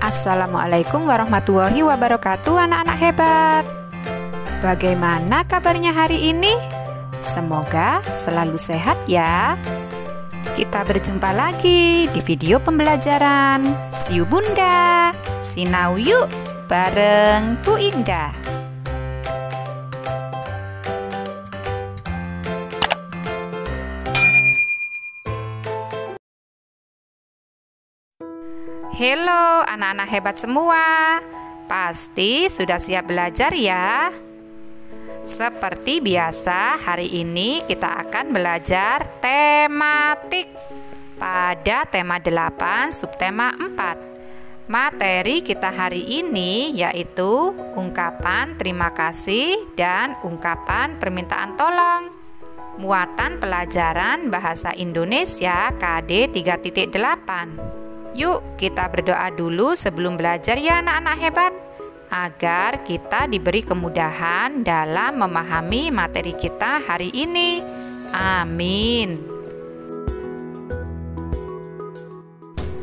Assalamualaikum warahmatullahi wabarakatuh, anak-anak hebat. Bagaimana kabarnya hari ini? Semoga selalu sehat ya. Kita berjumpa lagi di video pembelajaran Siu Bunda, Sinau yuk bareng Bu Indah. Halo anak-anak hebat semua, pasti sudah siap belajar ya. Seperti biasa, hari ini kita akan belajar tematik pada tema 8 subtema 4. Materi kita hari ini yaitu ungkapan terima kasih dan ungkapan permintaan tolong. Muatan pelajaran Bahasa Indonesia KD 3.8. Yuk kita berdoa dulu sebelum belajar ya anak-anak hebat, agar kita diberi kemudahan dalam memahami materi kita hari ini. Amin.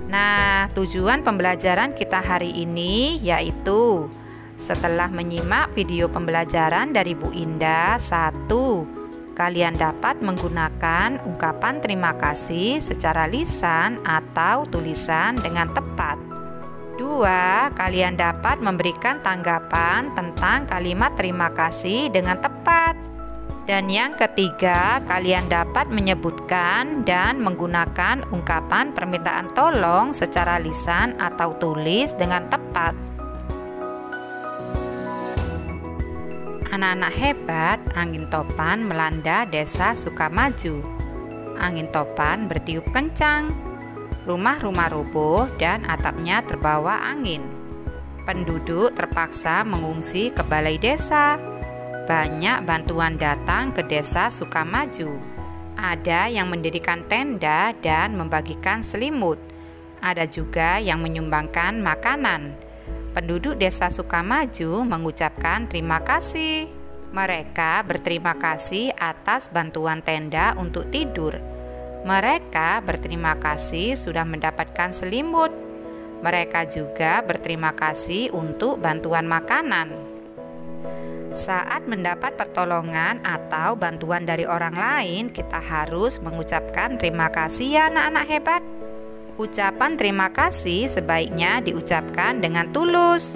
Nah, tujuan pembelajaran kita hari ini yaitu setelah menyimak video pembelajaran dari Bu Indah, 1. Kalian dapat menggunakan ungkapan terima kasih secara lisan atau tulisan dengan tepat. 2. Kalian dapat memberikan tanggapan tentang kalimat terima kasih dengan tepat. Dan yang ketiga, kalian dapat menyebutkan dan menggunakan ungkapan permintaan tolong secara lisan atau tulis dengan tepat. Anak-anak hebat, angin topan melanda desa Sukamaju. Angin topan bertiup kencang. Rumah-rumah roboh dan atapnya terbawa angin. Penduduk terpaksa mengungsi ke balai desa. Banyak bantuan datang ke desa Sukamaju. Ada yang mendirikan tenda dan membagikan selimut. Ada juga yang menyumbangkan makanan. Penduduk desa Sukamaju mengucapkan terima kasih. Mereka berterima kasih atas bantuan tenda untuk tidur. Mereka berterima kasih sudah mendapatkan selimut. Mereka juga berterima kasih untuk bantuan makanan. Saat mendapat pertolongan atau bantuan dari orang lain, kita harus mengucapkan terima kasih ya anak-anak hebat. Ucapan terima kasih sebaiknya diucapkan dengan tulus.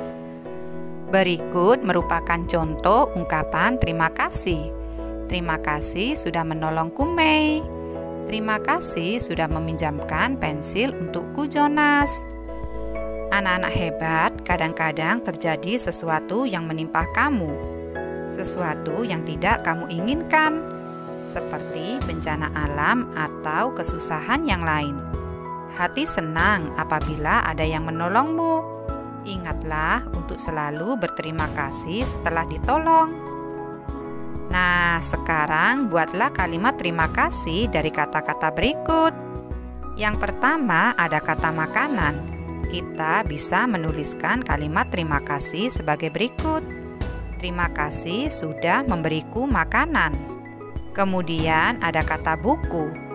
Berikut merupakan contoh ungkapan terima kasih. Terima kasih sudah menolong Kumei. Terima kasih sudah meminjamkan pensil untukku Jonas. Anak-anak hebat, kadang-kadang terjadi sesuatu yang menimpa kamu. Sesuatu yang tidak kamu inginkan, seperti bencana alam atau kesusahan yang lain. Hati senang apabila ada yang menolongmu. Ingatlah untuk selalu berterima kasih setelah ditolong. Nah, sekarang buatlah kalimat terima kasih dari kata-kata berikut. Yang pertama ada kata makanan. Kita bisa menuliskan kalimat terima kasih sebagai berikut. Terima kasih sudah memberiku makanan. Kemudian ada kata buku.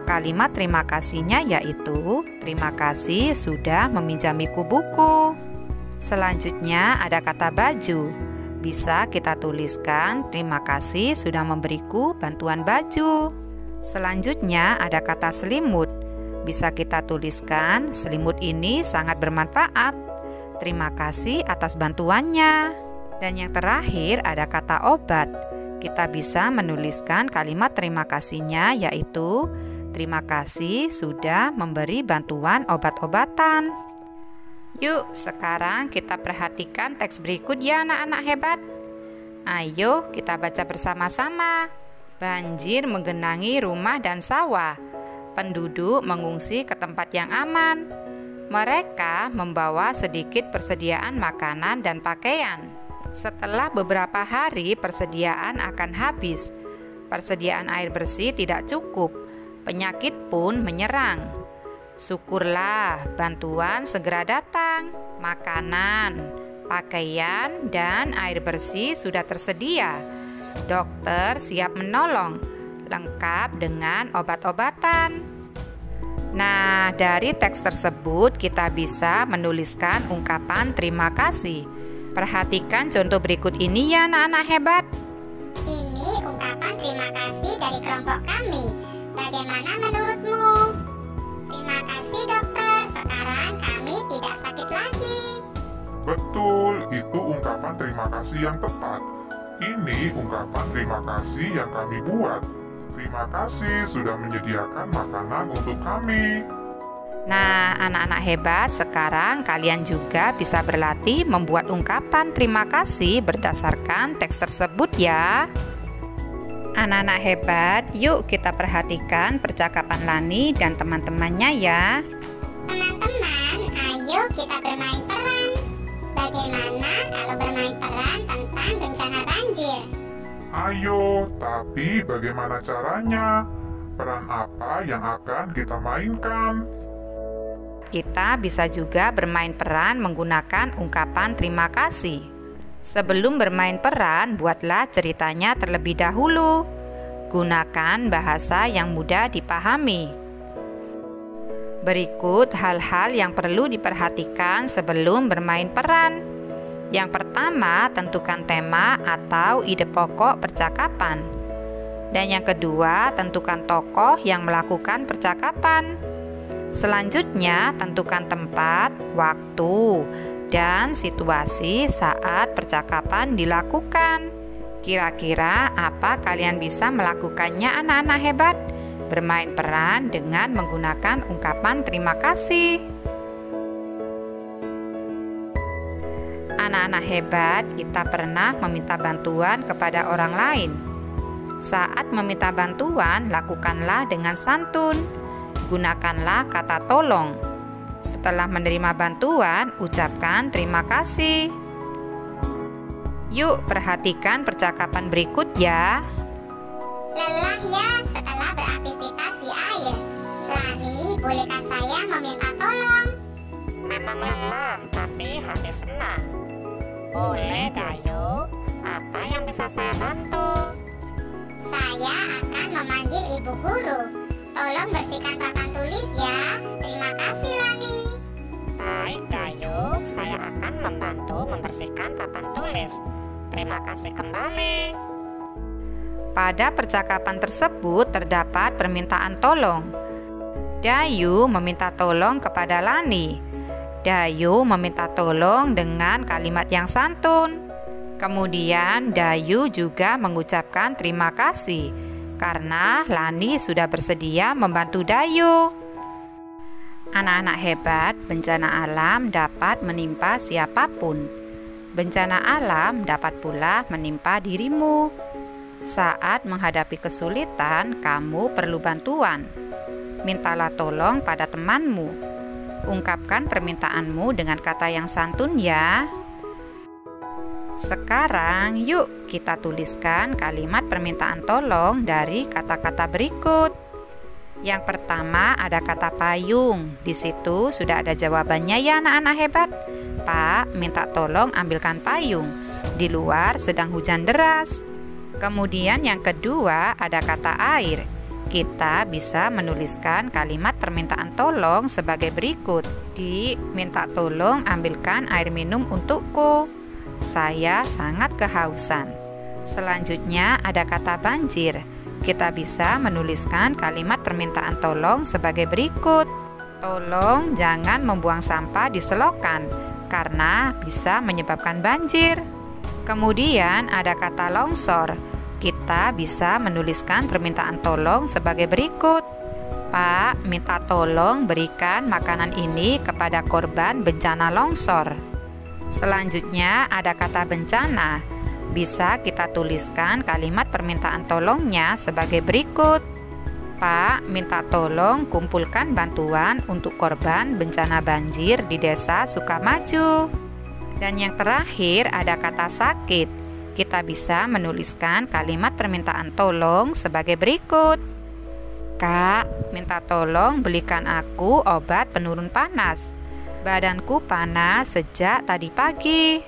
Kalimat terima kasihnya yaitu terima kasih sudah meminjamiku buku. Selanjutnya ada kata baju. Bisa kita tuliskan terima kasih sudah memberiku bantuan baju. Selanjutnya ada kata selimut. Bisa kita tuliskan selimut ini sangat bermanfaat. Terima kasih atas bantuannya. Dan yang terakhir ada kata obat. Kita bisa menuliskan kalimat terima kasihnya yaitu terima kasih sudah memberi bantuan obat-obatan. Yuk, sekarang kita perhatikan teks berikut ya anak-anak hebat. Ayo kita baca bersama-sama. Banjir menggenangi rumah dan sawah. Penduduk mengungsi ke tempat yang aman. Mereka membawa sedikit persediaan makanan dan pakaian. Setelah beberapa hari persediaan akan habis. Persediaan air bersih tidak cukup. Penyakit pun menyerang. Syukurlah bantuan segera datang. Makanan, pakaian, dan air bersih sudah tersedia. Dokter siap menolong, lengkap dengan obat-obatan. Nah, dari teks tersebut kita bisa menuliskan ungkapan terima kasih. Perhatikan contoh berikut ini ya anak-anak hebat. Ini ungkapan terima kasih dari kelompok kami. Bagaimana menurutmu? Terima kasih dokter, sekarang kami tidak sakit lagi. Betul, itu ungkapan terima kasih yang tepat. Ini ungkapan terima kasih yang kami buat. Terima kasih sudah menyediakan makanan untuk kami. Nah, anak-anak hebat, sekarang kalian juga bisa berlatih membuat ungkapan terima kasih berdasarkan teks tersebut ya. Anak-anak hebat, yuk kita perhatikan percakapan Lani dan teman-temannya ya. Teman-teman, ayo kita bermain peran. Bagaimana kalau bermain peran tentang bencana banjir? Ayo, tapi bagaimana caranya? Peran apa yang akan kita mainkan? Kita bisa juga bermain peran menggunakan ungkapan terima kasih. Sebelum bermain peran, buatlah ceritanya terlebih dahulu. Gunakan bahasa yang mudah dipahami. Berikut hal-hal yang perlu diperhatikan sebelum bermain peran. Yang pertama, tentukan tema atau ide pokok percakapan. Dan yang kedua, tentukan tokoh yang melakukan percakapan. Selanjutnya, tentukan tempat, waktu, dan situasi saat percakapan dilakukan. Kira-kira apa kalian bisa melakukannya anak-anak hebat? Bermain peran dengan menggunakan ungkapan terima kasih. Anak-anak hebat, kita pernah meminta bantuan kepada orang lain. Saat meminta bantuan, lakukanlah dengan santun. Gunakanlah kata tolong. Setelah menerima bantuan, ucapkan terima kasih. Yuk, perhatikan percakapan berikut ya. Lelah ya setelah beraktivitas di air. Lani, bolehkah saya meminta tolong? Memang lelah, tapi hati senang. Boleh, Dayu. Apa yang bisa saya bantu? Saya akan memanggil ibu guru. Tolong bersihkan papan tulis ya. Terima kasih, Lani. Baik, Dayu. Saya akan membantu membersihkan papan tulis. Terima kasih kembali. Pada percakapan tersebut terdapat permintaan tolong. Dayu meminta tolong kepada Lani. Dayu meminta tolong dengan kalimat yang santun. Kemudian Dayu juga mengucapkan terima kasih karena Lani sudah bersedia membantu Dayu. Anak-anak hebat, bencana alam dapat menimpa siapapun. Bencana alam dapat pula menimpa dirimu. Saat menghadapi kesulitan, kamu perlu bantuan. Mintalah tolong pada temanmu. Ungkapkan permintaanmu dengan kata yang santun ya. Sekarang yuk kita tuliskan kalimat permintaan tolong dari kata-kata berikut. Yang pertama ada kata payung. Di situ sudah ada jawabannya ya anak-anak hebat. Pak, minta tolong ambilkan payung. Di luar sedang hujan deras. Kemudian yang kedua ada kata air. Kita bisa menuliskan kalimat permintaan tolong sebagai berikut. Minta tolong ambilkan air minum untukku. Saya sangat kehausan. Selanjutnya ada kata banjir. Kita bisa menuliskan kalimat permintaan tolong sebagai berikut. Tolong jangan membuang sampah di selokan karena bisa menyebabkan banjir. Kemudian ada kata longsor. Kita bisa menuliskan permintaan tolong sebagai berikut. Pak, minta tolong berikan makanan ini kepada korban bencana longsor. Selanjutnya ada kata bencana. Bisa kita tuliskan kalimat permintaan tolongnya sebagai berikut. Pak, minta tolong kumpulkan bantuan untuk korban bencana banjir di desa Sukamaju. Dan yang terakhir ada kata sakit. Kita bisa menuliskan kalimat permintaan tolong sebagai berikut. Kak, minta tolong belikan aku obat penurun panas. Badanku panas sejak tadi pagi.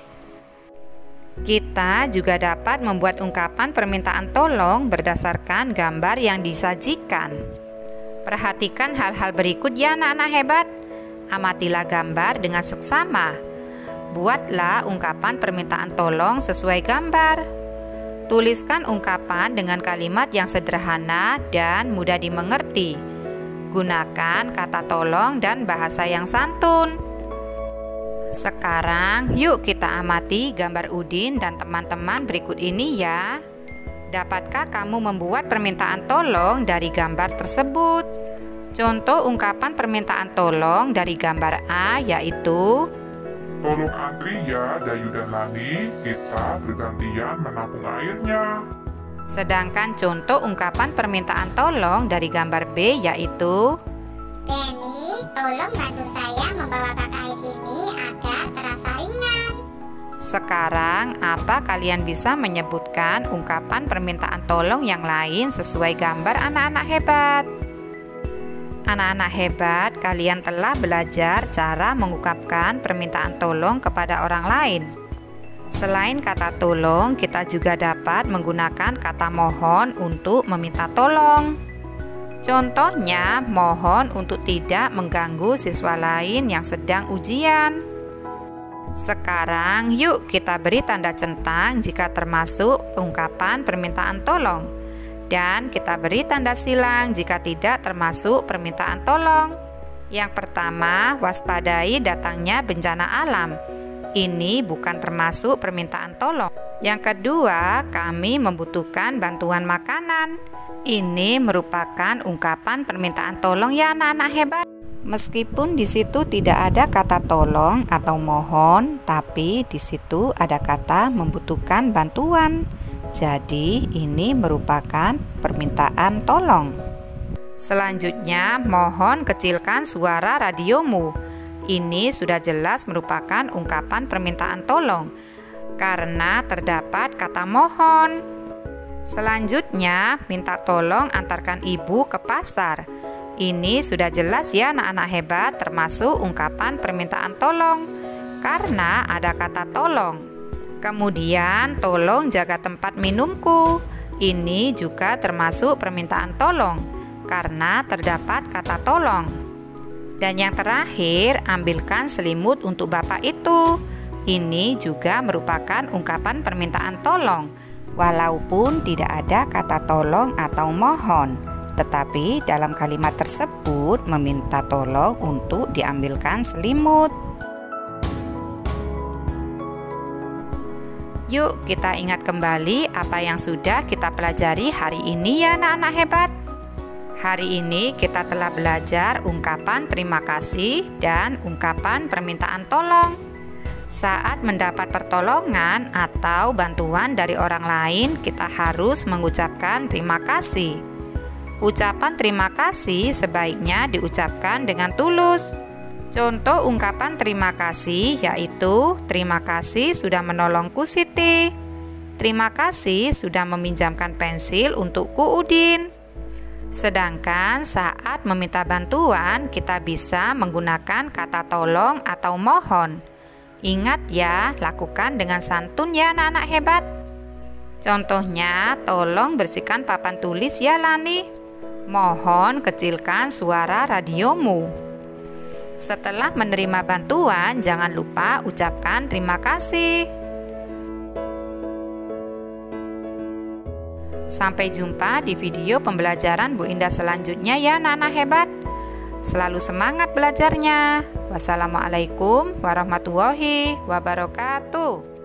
Kita juga dapat membuat ungkapan permintaan tolong berdasarkan gambar yang disajikan. Perhatikan hal-hal berikut ya anak-anak hebat. Amatilah gambar dengan seksama. Buatlah ungkapan permintaan tolong sesuai gambar. Tuliskan ungkapan dengan kalimat yang sederhana dan mudah dimengerti. Gunakan kata tolong dan bahasa yang santun. Sekarang yuk kita amati gambar Udin dan teman-teman berikut ini ya. Dapatkah kamu membuat permintaan tolong dari gambar tersebut? Contoh ungkapan permintaan tolong dari gambar A yaitu, Tolong antri ya Dayu dan Lani, kita bergantian menampung airnya. sedangkan contoh ungkapan permintaan tolong dari gambar B yaitu, Denny, tolong bantu saya membawa bak air ini agar terasa ringan. Sekarang apa kalian bisa menyebutkan ungkapan permintaan tolong yang lain sesuai gambar anak-anak hebat? Anak-anak hebat, kalian telah belajar cara mengungkapkan permintaan tolong kepada orang lain. Selain kata tolong, kita juga dapat menggunakan kata mohon untuk meminta tolong. Contohnya, mohon untuk tidak mengganggu siswa lain yang sedang ujian. Sekarang yuk kita beri tanda centang jika termasuk ungkapan permintaan tolong. Dan kita beri tanda silang jika tidak termasuk permintaan tolong. Yang pertama, waspadai datangnya bencana alam. Ini bukan termasuk permintaan tolong. Yang kedua, kami membutuhkan bantuan makanan. Ini merupakan ungkapan permintaan tolong ya anak-anak hebat. Meskipun di situ tidak ada kata tolong atau mohon, tapi di situ ada kata membutuhkan bantuan. Jadi, ini merupakan permintaan tolong. Selanjutnya, mohon kecilkan suara radiomu. Ini sudah jelas merupakan ungkapan permintaan tolong karena terdapat kata mohon. Selanjutnya, minta tolong antarkan ibu ke pasar. Ini sudah jelas ya anak-anak hebat, termasuk ungkapan permintaan tolong karena ada kata tolong. Kemudian, tolong jaga tempat minumku. Ini juga termasuk permintaan tolong karena terdapat kata tolong. Dan yang terakhir, ambilkan selimut untuk bapak itu. Ini juga merupakan ungkapan permintaan tolong, walaupun tidak ada kata tolong atau mohon. Tetapi dalam kalimat tersebut meminta tolong untuk diambilkan selimut. Yuk kita ingat kembali apa yang sudah kita pelajari hari ini ya anak-anak hebat. Hari ini kita telah belajar ungkapan terima kasih dan ungkapan permintaan tolong. Saat mendapat pertolongan atau bantuan dari orang lain, kita harus mengucapkan terima kasih. Ucapan terima kasih sebaiknya diucapkan dengan tulus. Contoh ungkapan terima kasih yaitu, terima kasih sudah menolongku Siti. Terima kasih sudah meminjamkan pensil untukku Udin. Sedangkan saat meminta bantuan, kita bisa menggunakan kata tolong atau mohon. Ingat ya, lakukan dengan santun ya anak-anak hebat. Contohnya, tolong bersihkan papan tulis ya Lani. Mohon kecilkan suara radiomu. Setelah menerima bantuan, jangan lupa ucapkan terima kasih. Sampai jumpa di video pembelajaran Bu Indah selanjutnya ya anak-anak hebat. Selalu semangat belajarnya. Wassalamualaikum warahmatullahi wabarakatuh.